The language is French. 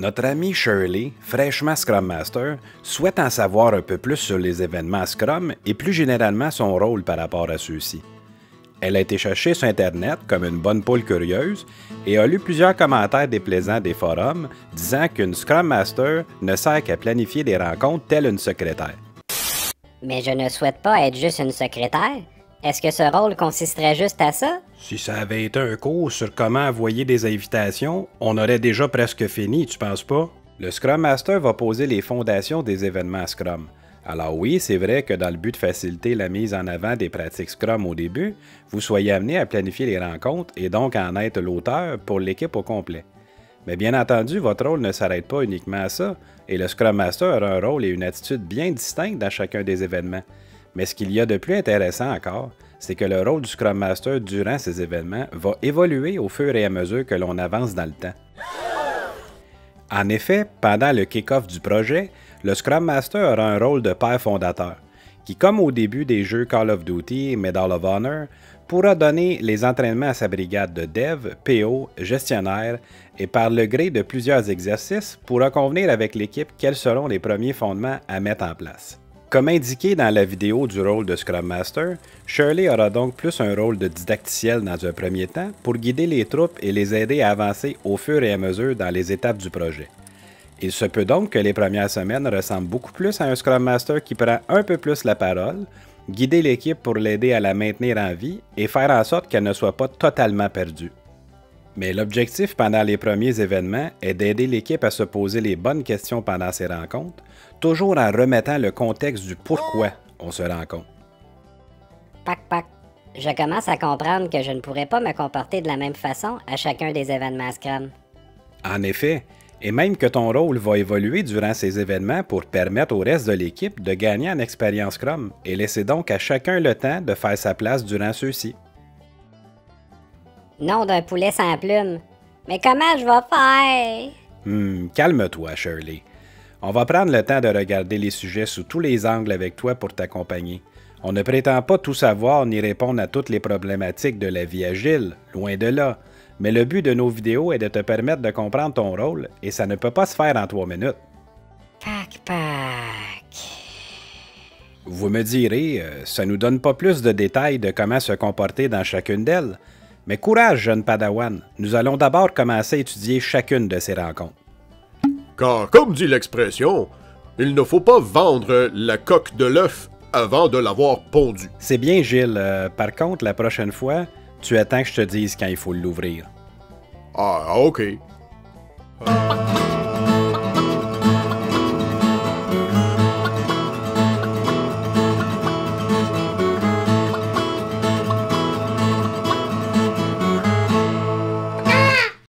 Notre ami Shirley, fraîchement Scrum Master, souhaite en savoir un peu plus sur les événements Scrum et plus généralement son rôle par rapport à ceux-ci. Elle a été chercher sur Internet comme une bonne poule curieuse et a lu plusieurs commentaires déplaisants des forums disant qu'une Scrum Master ne sert qu'à planifier des rencontres telle une secrétaire. Mais je ne souhaite pas être juste une secrétaire. Est-ce que ce rôle consisterait juste à ça? Si ça avait été un cours sur comment envoyer des invitations, on aurait déjà presque fini, tu penses pas? Le Scrum Master va poser les fondations des événements Scrum. Alors oui, c'est vrai que dans le but de faciliter la mise en avant des pratiques Scrum au début, vous soyez amené à planifier les rencontres et donc à en être l'auteur pour l'équipe au complet. Mais bien entendu, votre rôle ne s'arrête pas uniquement à ça, et le Scrum Master a un rôle et une attitude bien distincts dans chacun des événements. Mais ce qu'il y a de plus intéressant encore, c'est que le rôle du Scrum Master durant ces événements va évoluer au fur et à mesure que l'on avance dans le temps. En effet, pendant le kick-off du projet, le Scrum Master aura un rôle de père fondateur, qui, comme au début des jeux Call of Duty et Medal of Honor, pourra donner les entraînements à sa brigade de dev, PO, gestionnaire et par le gré de plusieurs exercices pourra convenir avec l'équipe quels seront les premiers fondements à mettre en place. Comme indiqué dans la vidéo du rôle de Scrum Master, Shirley aura donc plus un rôle de didacticiel dans un premier temps pour guider les troupes et les aider à avancer au fur et à mesure dans les étapes du projet. Il se peut donc que les premières semaines ressemblent beaucoup plus à un Scrum Master qui prend un peu plus la parole, guider l'équipe pour l'aider à la maintenir en vie et faire en sorte qu'elle ne soit pas totalement perdue. Mais l'objectif pendant les premiers événements est d'aider l'équipe à se poser les bonnes questions pendant ces rencontres, toujours en remettant le contexte du pourquoi on se rencontre. Pac pac. Je commence à comprendre que je ne pourrais pas me comporter de la même façon à chacun des événements Scrum. En effet, et même que ton rôle va évoluer durant ces événements pour permettre au reste de l'équipe de gagner en expérience Scrum et laisser donc à chacun le temps de faire sa place durant ceux-ci. Nom d'un poulet sans plume. Mais comment je vais faire? Calme-toi, Shirley. On va prendre le temps de regarder les sujets sous tous les angles avec toi pour t'accompagner. On ne prétend pas tout savoir ni répondre à toutes les problématiques de la vie agile, loin de là. Mais le but de nos vidéos est de te permettre de comprendre ton rôle et ça ne peut pas se faire en 3 minutes. Pac pac. Vous me direz, ça nous donne pas plus de détails de comment se comporter dans chacune d'elles. Mais courage, jeune Padawan, nous allons d'abord commencer à étudier chacune de ces rencontres. Car, comme dit l'expression, il ne faut pas vendre la coque de l'œuf avant de l'avoir pondu. C'est bien, Gilles. Par contre, la prochaine fois, tu attends que je te dise quand il faut l'ouvrir. Ah, ok.